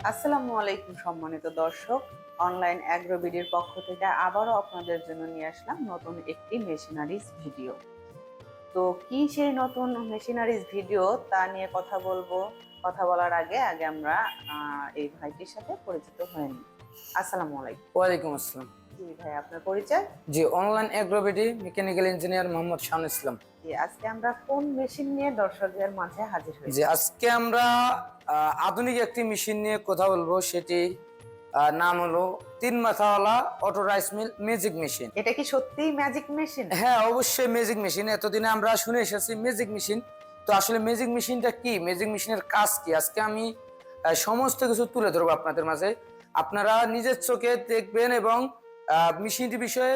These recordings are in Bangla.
আসসালামু আলাইকুম সম্মানিত দর্শক, অনলাইন অ্যাগ্রোবিডির পক্ষ থেকে আবারও আপনাদের জন্য নিয়ে আসলাম নতুন একটি মেশিনারিজ ভিডিও। তো কি সেই নতুন মেশিনারিজ ভিডিও তা নিয়ে কথা বলবো। কথা বলার আগে আগে আমরা এই ভাইটির সাথে পরিচিত হয়ে নিই। আসসালামু আলাইকুম। ওয়ালাইকুম আসসালাম। জি ভাই, আপনার পরিচয়? জি, online AgroBD mechanical engineer Mohammad Shahul Islam. জি, আজকে আমরা কোন মেশিন নিয়ে দর্শকদের মাঝে হাজির হয়েছি? জি, আজকে আমরা আধুনিক একটি মেশিন নিয়ে কথা বলবো। সেটি নাম হলো 3 মাথাওয়ালা auto rice mill magic machine. এটা কি সত্যিই ম্যাজিক মেশিন? হ্যাঁ, অবশ্যই ম্যাজিক মেশিন। এতদিনে আমরা শুনে এসেছি ম্যাজিক মেশিন। তো আসলে ম্যাজিক মেশিনটা কি, ম্যাজিক মেশিনের কাজ কি, আজকে আমি সমস্ত কিছু তুলে ধরবো আপনাদের মাঝে। আপনারা নিজের চোখে দেখবেন এবং মেশিনটি বিষয়ে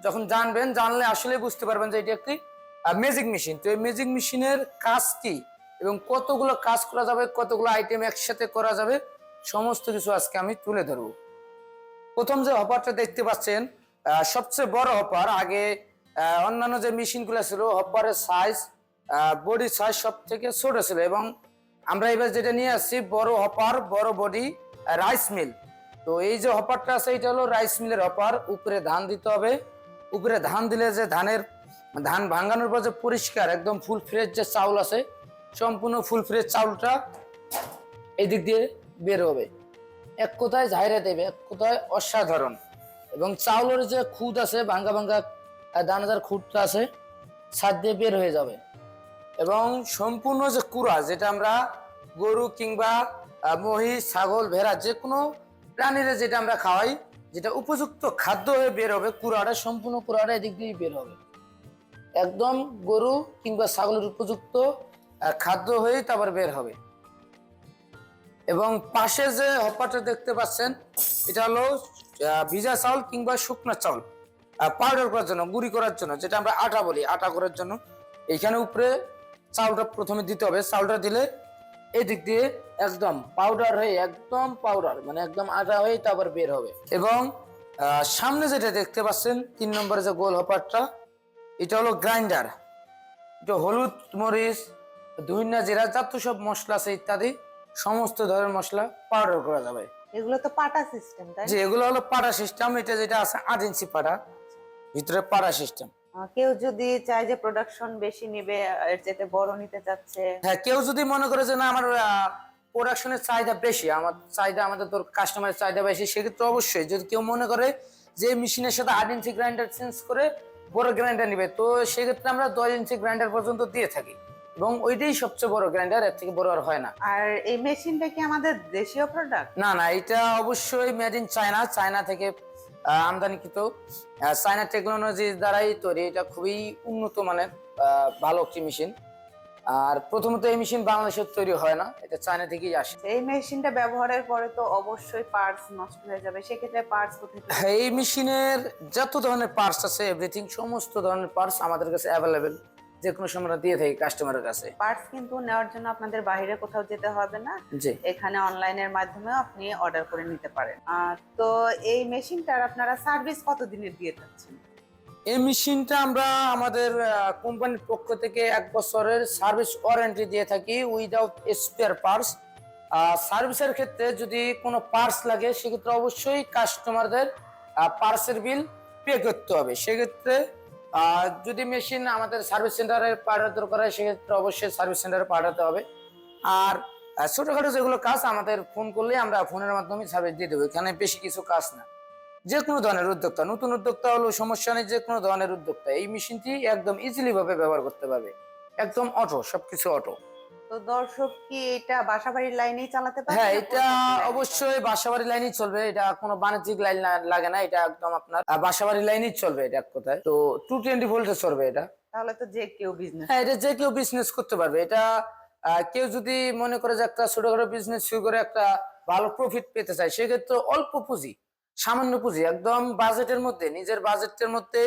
যখন জানবেন, জানলে আসলে বুঝতে পারবেন যে এটি একটি ম্যাজিক মেশিন। তো এই ম্যাজিক মেশিনের কাজ কি এবং কতগুলো কাজ করা যাবে, কতগুলো আইটেম একসাথে করা যাবে, সমস্ত কিছু আজকে আমি তুলে ধরবো। প্রথম যে হপারটা দেখতে পাচ্ছেন, সবচেয়ে বড় হপার। আগে অন্যান্য যে মেশিনগুলো ছিল, হপারের সাইজ, বডি সাইজ সব থেকে ছোট ছিল, এবং আমরা এবার যেটা নিয়ে আসছি বড় হপার, বড় বডি রাইস মিল। তো এই যে হপারটা আছে, এটা হলো রাইস মিলের হপার। উপরে ধান দিতে হবে। উপরে ধান দিলে যে ধান ভাঙানোর পর যে পরিষ্কার একদম ফুল ফ্রেশ যে চাউল আছে, সম্পূর্ণ ফুল ফ্রেশ চাউলটা এই দিক দিয়ে বের হবে। এক কথায় ঝাইরা দেবে, এক কথায় অসাধারণ। এবং চাউলের যে খুদ আছে, ভাঙ্গা ভাঙ্গা দানাদার খুদটা আছে, ছাদ দিয়ে বের হয়ে যাবে। এবং সম্পূর্ণ যে কুড়া, যেটা আমরা গরু কিংবা মহিষ, ছাগল, ভেড়া, যে কোনো প্রাণীরা যেটা আমরা খাওয়াই, যেটা উপযুক্ত খাদ্য হয়ে বের হবে, কুড়াটা, সম্পূর্ণ কুড়াটা এদিক দিয়ে বের হবে। একদম গরু কিংবা ছাগলের উপযুক্ত খাদ্য হয়েই তারপর বের হবে। এবং পাশে যে হপারটা দেখতে পাচ্ছেন, এটা হলো ভিজা চাউল কিংবা শুকনো চাউল পাউডার করার জন্য, গুঁড়ি করার জন্য, যেটা আমরা আটা বলি, আটা করার জন্য। এইখানে উপরে চাউলটা প্রথমে দিতে হবে। চাউলটা দিলে এই দিক দিয়ে একদম পাউডার হয়ে, একদম পাউডার মানে একদম আটা হয়ে তারপর বের হবে। এবং সামনে যেটা দেখতে পাচ্ছেন 3 নম্বরে যে গোল হপারটা, এটা হলো গ্রাইন্ডার। এটা হলুদ, মরিচ, ধনিয়া, জিরা জাতীয় সব মশলা আছে ইত্যাদি, সমস্ত ধরনের মশলা পাউডার করা যাবে। এগুলো তো পাটা সিস্টেম, তাই না? যে এগুলো হলো পাড়া সিস্টেম। এটা যেটা আছে 8 ইঞ্চি পাড়া, ভিতরে পাড়া সিস্টেম। কেউ যদি চায় যে প্রোডাকশন বেশি নিবে, এর চাইতে বড় নিতে চাচ্ছে। হ্যাঁ, কেউ যদি মনে করে যে না, আমার প্রোডাকশনের চাহিদা বেশি, আমার চাহিদা, আমাদের তোর কাস্টমারের চাহিদা বেশি, সেক্ষেত্রে অবশ্যই যদি কেউ মনে করে যে মেশিনের সাথে 8 ইঞ্চি গ্রাইন্ডার চেঞ্জ করে বড় গ্রাইন্ডার নিবে, তো সেক্ষেত্রে আমরা 10 ইঞ্চি গ্রাইন্ডার পর্যন্ত দিয়ে থাকি, এবং ওইটাই সবচেয়ে বড় গ্রাইন্ডার, এর থেকে বড় আর হয় না। আর এই মেশিনটা কি আমাদের দেশীয় প্রোডাক্ট? না না, এটা অবশ্যই মেড ইন চায়না, চায়না থেকে আমদানিকৃত। চায়না টেকনোলজি দ্বারাই তৈরি। এটা খুবই উন্নত মানের ভালো একটি মেশিন। আর প্রথমত এই মেশিন বাংলাদেশে তৈরি হয় না, এটা চায়না থেকেই আসে। এই মেশিনটা ব্যবহারের পরে তো অবশ্যই পার্টস নষ্ট হয়ে যাবে, সেক্ষেত্রে পার্টস কোথায় পাবো? হ্যাঁ, এই মেশিনের যত ধরনের পার্টস আছে, এভরিথিং, সমস্ত ধরনের পার্টস আমাদের কাছে অ্যাভেলেবেল, যে কোনো সময় আমরা দিয়ে থাকি কাস্টমারের কাছে। পার্টস কিন্তু নেওয়ার জন্য আপনাদের বাইরে কোথাও যেতে হবে না, জি, এখানে অনলাইনের মাধ্যমে আপনি অর্ডার করে নিতে পারেন। তো এই মেশিনটার আপনারা সার্ভিস কতদিনের দিয়ে থাকছেন? এই মেশিনটা আমরা আমাদের কোম্পানির পক্ষ থেকে 1 বছরের সার্ভিস ওয়ারেন্টি দিয়ে থাকি উইদাউট স্পেয়ার পার্টস। সার্ভিসের ক্ষেত্রে যদি কোনো পার্টস লাগে, সেক্ষেত্রে অবশ্যই কাস্টমারদের পার্টসের বিল পে করতে হবে। সেক্ষেত্রে যদি মেশিন আমাদের সার্ভিস সেন্টারে পাঠাতে দরকার হয়, সেক্ষেত্রে অবশ্যই সার্ভিস সেন্টারে পাঠাতে হবে। আর ছোটখাটো যেগুলো কাজ, আমাদের ফোন করলে আমরা ফোনের মাধ্যমে সার্ভিস দিয়ে দেবো। এখানে বেশি কিছু কাজ না। যে কোনো ধরনের উদ্যোক্তা, নতুন উদ্যোক্তা হলো সমস্যা নেই, যে কোনো ধরনের উদ্যোক্তা এই মেশিনটি একদম ইজিলি ভাবে ব্যবহার করতে পারবে। একদম অটো, সবকিছু অটো। তো দর্শক কি এটা বাসাবাড়ির লাইনেই চালাতে পারবে? হ্যাঁ, না এটা অবশ্যই বাসাবাড়ি লাইনই চলবে। এটা কোনো বাণিজ্যিক লাইন লাগে না, এটা একদম আপনার বাসাবাড়ি লাইনই চলবে। এটা এক কথায় তো 220 ভোল্টে চলবে এটা। তাহলে তো যে কেউ বিজনেস। হ্যাঁ, এটা যে কেউ বিজনেস করতে পারবে। এটা কেউ যদি মনে করে যে একটা ছোটখাটো বিজনেস শুরু করে একটা ভালো প্রফিট পেতে চায়, সেক্ষেত্রে অল্প পুঁজি, সামান্য পুঁজি, একদম বাজেটের মধ্যে, নিজের বাজেটের মধ্যে,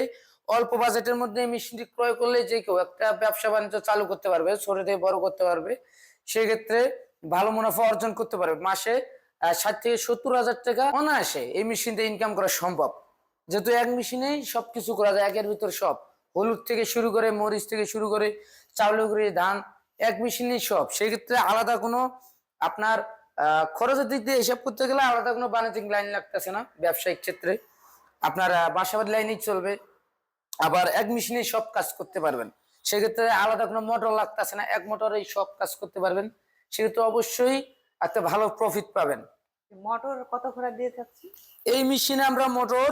অল্প বাজেটের মধ্যে মেশিনটি ক্রয় করলে যে কেউ একটা ব্যবসা বাণিজ্য চালু করতে পারবে, ছোট থেকে বড় করতে পারবে। সেক্ষেত্রে ভালো মুনাফা অর্জন করতে পারবে। মাসে 60 থেকে 70 হাজার টাকা অনায়াসে এই মেশিন দিয়ে ইনকাম করা সম্ভব, যেহেতু এক মেশিনেই সবকিছু করা যায়, একের ভিতর সব, হলুদ থেকে শুরু করে, মরিচ থেকে শুরু করে, চাউল গুঁড়ি, ধান, এক মেশিনেই সব। সেক্ষেত্রে আলাদা কোনো আপনার খরচের দিক দিয়ে হিসাব করতে গেলে আলাদা কোনো বাণিজ্যিক লাইন লাগতেছে না ব্যবসায়িক ক্ষেত্রে। আপনার বাসাবাড়ি লাইনেই চলবে, আবার এক মেশিনে সব কাজ করতে পারবেন। সেক্ষেত্রে আলাদা কোনো মোটর লাগতেছে না, এক মোটরেই সব কাজ করতে পারবেন। সেক্ষেত্রে অবশ্যই একটা ভালো প্রফিট পাবেন। মোটর কত করে দিয়ে থাকছি? এই মেশিনে আমরা মোটর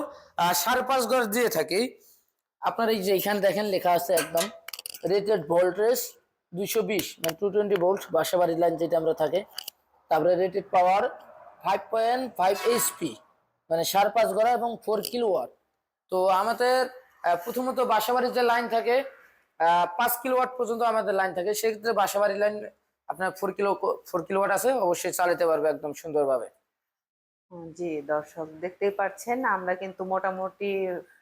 5.5 গজ দিয়ে থাকি। আপনার এই যে এখানে দেখেন লেখা আছে একদম রেটেড ভোল্টেজ 220 মানে 220 ভোল্ট বাসাবাড়ি লাইন যেটা আমরা থাকে। তারপরে রেটেড পাওয়ার 5.5 এইচপি মানে 5.5 গড়া এবং 4 কিলোওয়াট। তো আমাদের প্রথমত বাসাবাড়ির যে লাইন থাকে 5 কিলোওয়াট পর্যন্ত আমাদের লাইন থাকে। সেক্ষেত্রে বাসাবাড়ি লাইন আপনার 4 কিলোওয়াট আছে, অবশ্যই চালাতে পারবে একদম সুন্দরভাবে। জি দর্শক, দেখতেই পাচ্ছেন আমরা কিন্তু মোটামুটি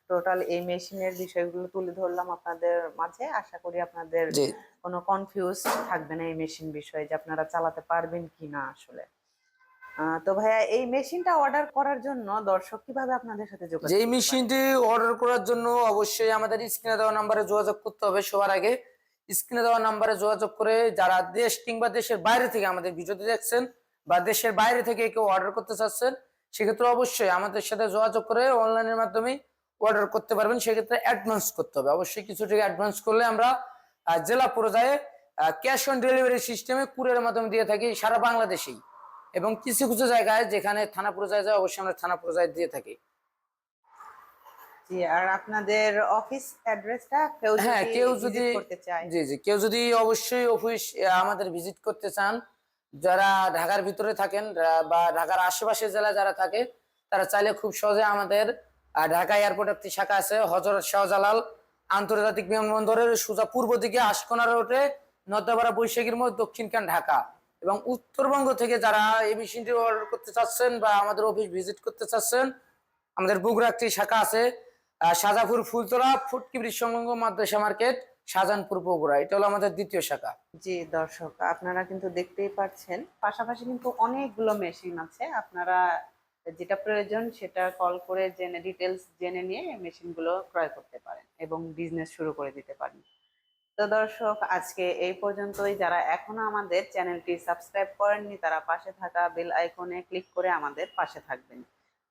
টোটাল এই মেশিনের বিষয়গুলো তুলে ধরলাম আপনাদের মাঝে। আশা করি আপনাদের জি কোনো কনফিউজ থাকবে না এই মেশিন বিষয়ে, যে আপনারা চালাতে পারবেন কিনা আসলে। তো ভাইয়া, এই মেশিনটা অর্ডার করার জন্য দর্শক কিভাবে আপনাদের সাথে যোগাযোগ যে করতে পারে? মেশিনটি অর্ডার করার জন্য অবশ্যই আমাদের স্ক্রিনে দেওয়া নাম্বারে যোগাযোগ করতে হবে। সবার আগে স্ক্রিনে দেওয়া নাম্বারে যোগাযোগ করে যারা দেশ কিংবা দেশের বাইরে থেকে আমাদের ভিডিওটি দেখছেন বা দেশের বাইরে থেকে কেউ অর্ডার করতে চাচ্ছেন, সেক্ষেত্রে অবশ্যই আমাদের সাথে যোগাযোগ করে অনলাইনের মাধ্যমে অর্ডার করতে পারবেন। সেক্ষেত্রে অ্যাডভান্স করতে হবে, অবশ্যই কিছু টাকা অ্যাডভান্স করলে আমরা জেলা পর্যায়ে ক্যাশ অন ডেলিভারি সিস্টেমে কুরিয়ারের মাধ্যমে দিয়ে থাকি সারা বাংলাদেশেই, এবং কিছু কিছু জায়গায় যেখানে থানা পর্যায়ে যায় অবশ্যই আমরা থানা পর্যায়ে দিয়ে থাকি। জি, আর আপনাদের অফিস অ্যাড্রেসটা হ্যাঁ, কেউ ভিজিট যদি করতে চায়? জি জি কেউ যদি অবশ্যই অফিস আমাদের ভিজিট করতে চান, যারা ঢাকার ভিতরে থাকেন বা ঢাকার আশেপাশের জেলায় যারা থাকে, তারা চাইলে খুব সহজে আমাদের ঢাকা এয়ারপোর্ট একটি শাখা আছে হযরত শাহজালাল আন্তর্জাতিক বিমানবন্দরের সোজা পূর্ব দিকে আশকোনা রোডে নর্দাপাড়া বৈশাখীর মোড় দক্ষিণখান ঢাকা। এবং উত্তরবঙ্গ থেকে যারা এই মেশিনটি অর্ডার করতে চাচ্ছেন বা আমাদের অফিস ভিজিট করতে চাচ্ছেন, আমাদের বগুড়া একটি শাখা আছে শাহজাপুর ফুলতলা ফুটকি ব্রিজ সংলগ্ন মাদ্রাসা মার্কেট, শাহজাহানপুর বগুড়া। এটা হলো আমাদের দ্বিতীয় শাখা। জি দর্শক, আপনারা কিন্তু দেখতেই পাচ্ছেন পাশাপাশি কিন্তু অনেকগুলো মেশিন আছে। আপনারা যেটা প্রয়োজন সেটা কল করে জেনে ডিটেলস জেনে নিয়ে মেশিনগুলো ক্রয় করতে পারেন এবং বিজনেস শুরু করে দিতে পারেন। তো দর্শক, আজকে এই পর্যন্তই। যারা এখনো আমাদের চ্যানেলটি সাবস্ক্রাইব করেননি তারা পাশে থাকা বেল আইকনে ক্লিক করে আমাদের পাশে থাকবেন।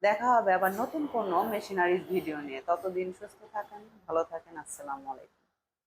দেখা হবে আবার নতুন কোনো মেশিনারিজ ভিডিও নিয়ে। ততদিন সুস্থ থাকেন, ভালো থাকেন। আসসালামু আলাইকুম।